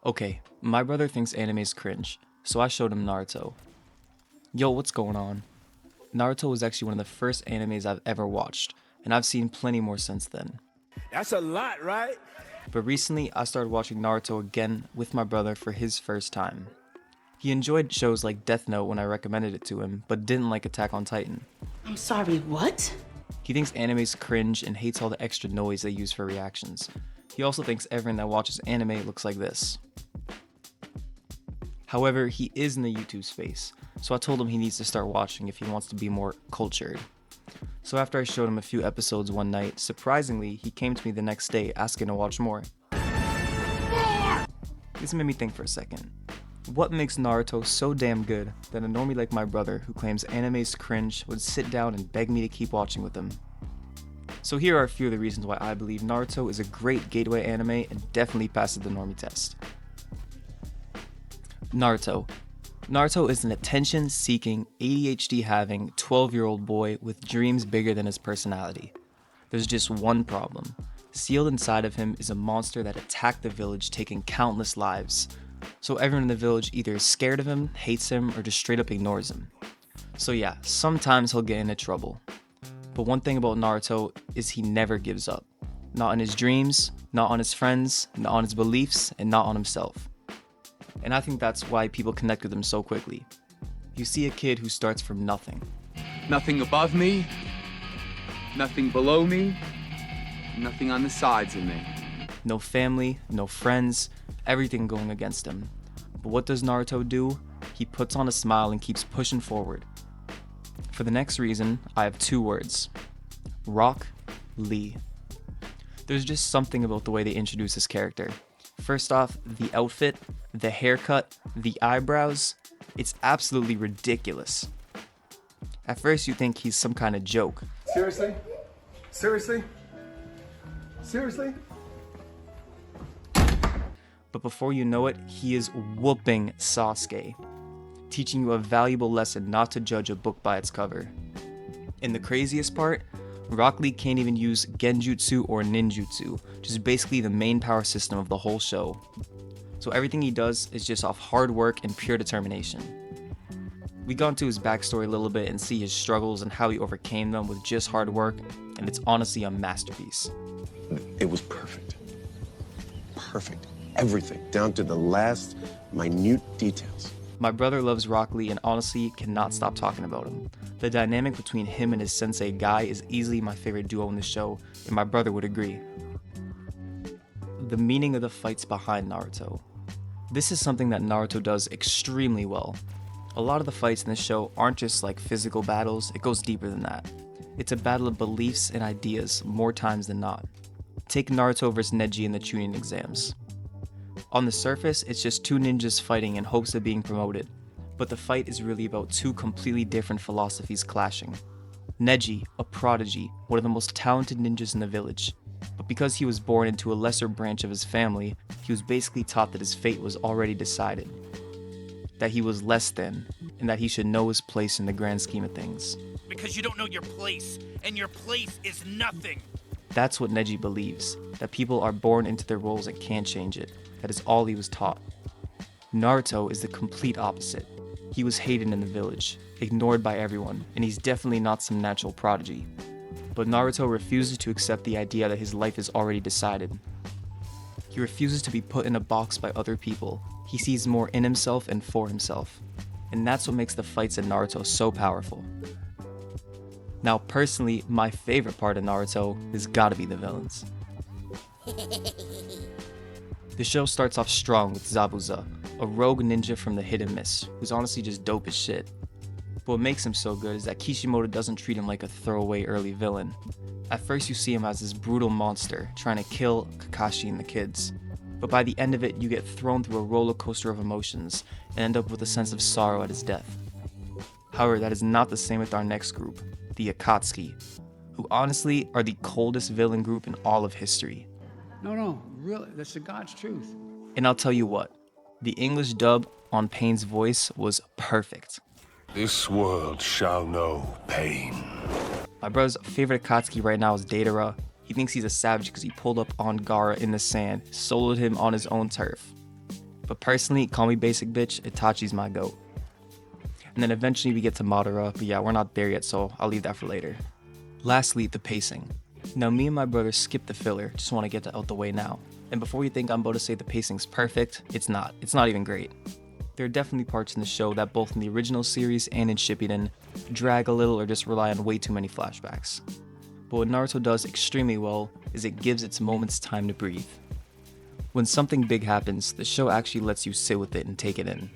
Okay, my brother thinks anime is cringe, so I showed him Naruto. Yo, what's going on? Naruto was actually one of the first animes I've ever watched, and I've seen plenty more since then. That's a lot, right? But recently, I started watching Naruto again with my brother for his first time. He enjoyed shows like Death Note when I recommended it to him, but didn't like Attack on Titan. I'm sorry, what? He thinks anime's cringe and hates all the extra noise they use for reactions. He also thinks everyone that watches anime looks like this. However, he is in the YouTube space, so I told him he needs to start watching if he wants to be more cultured. So after I showed him a few episodes one night, surprisingly, he came to me the next day asking to watch more. This made me think for a second. What makes Naruto so damn good that a normie like my brother, who claims anime's cringe, would sit down and beg me to keep watching with him? So here are a few of the reasons why I believe Naruto is a great gateway anime and definitely passes the normie test. Naruto. Naruto is an attention-seeking, ADHD-having 12-year-old boy with dreams bigger than his personality. There's just one problem. Sealed inside of him is a monster that attacked the village, taking countless lives. So everyone in the village either is scared of him, hates him, or just straight up ignores him. So yeah, sometimes he'll get into trouble. But one thing about Naruto is he never gives up. Not in his dreams, not on his friends, not on his beliefs, and not on himself. And I think that's why people connect with him so quickly. You see a kid who starts from nothing. Nothing above me, nothing below me, nothing on the sides of me. No family, no friends, everything going against him. But what does Naruto do? He puts on a smile and keeps pushing forward. For the next reason, I have two words. Rock Lee. There's just something about the way they introduce this character. First off, the outfit, the haircut, the eyebrows, it's absolutely ridiculous. At first you think he's some kind of joke. Seriously? Seriously? Seriously? But before you know it, he is whooping Sasuke, teaching you a valuable lesson not to judge a book by its cover. And the craziest part, Rock Lee can't even use genjutsu or ninjutsu, which is basically the main power system of the whole show. So everything he does is just off hard work and pure determination. We go into his backstory a little bit and see his struggles and how he overcame them with just hard work, and it's honestly a masterpiece. It was perfect. Perfect. Everything, down to the last minute details. My brother loves Rock Lee and honestly cannot stop talking about him. The dynamic between him and his sensei Guy is easily my favorite duo in the show, and my brother would agree. The meaning of the fights behind Naruto. This is something that Naruto does extremely well. A lot of the fights in this show aren't just like physical battles, it goes deeper than that. It's a battle of beliefs and ideas more times than not. Take Naruto vs Neji in the Chunin exams. On the surface, it's just two ninjas fighting in hopes of being promoted, but the fight is really about two completely different philosophies clashing. Neji, a prodigy, one of the most talented ninjas in the village, but because he was born into a lesser branch of his family, he was basically taught that his fate was already decided, that he was less than, and that he should know his place in the grand scheme of things. Because you don't know your place, and your place is nothing. That's what Neji believes, that people are born into their roles and can't change it. That is all he was taught. Naruto is the complete opposite. He was hated in the village, ignored by everyone, and he's definitely not some natural prodigy. But Naruto refuses to accept the idea that his life is already decided. He refuses to be put in a box by other people. He sees more in himself and for himself. And that's what makes the fights in Naruto so powerful. Now personally, my favorite part of Naruto has gotta be the villains. The show starts off strong with Zabuza, a rogue ninja from the Hidden Mist, who's honestly just dope as shit. But what makes him so good is that Kishimoto doesn't treat him like a throwaway early villain. At first you see him as this brutal monster, trying to kill Kakashi and the kids. But by the end of it, you get thrown through a roller coaster of emotions, and end up with a sense of sorrow at his death. However, that is not the same with our next group, the Akatsuki, who honestly are the coldest villain group in all of history. No, really, that's the God's truth. And I'll tell you what, the English dub on Pain's voice was perfect. This world shall know pain. My brother's favorite Akatsuki right now is Deidara. He thinks he's a savage because he pulled up on Gaara in the sand, soloed him on his own turf. But personally, call me basic bitch, Itachi's my goat. And then eventually we get to Madara, but yeah, we're not there yet, so I'll leave that for later. Lastly, the pacing. Now, me and my brother skipped the filler, just want to get that out the way now. And before you think I'm about to say the pacing's perfect, it's not. It's not even great. There are definitely parts in the show that both in the original series and in Shippuden drag a little or just rely on way too many flashbacks. But what Naruto does extremely well is it gives its moments time to breathe. When something big happens, the show actually lets you sit with it and take it in.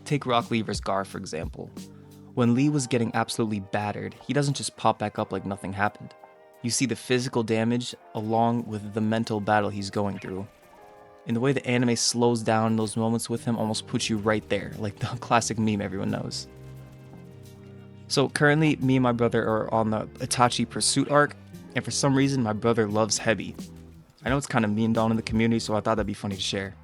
Take Rock Lee vs. Gar, for example. When Lee was getting absolutely battered, he doesn't just pop back up like nothing happened. You see the physical damage along with the mental battle he's going through. And the way the anime slows down those moments with him almost puts you right there, like the classic meme everyone knows. So currently, me and my brother are on the Itachi Pursuit arc, and for some reason my brother loves Heavy. I know it's kind of mean down in the community, so I thought that'd be funny to share.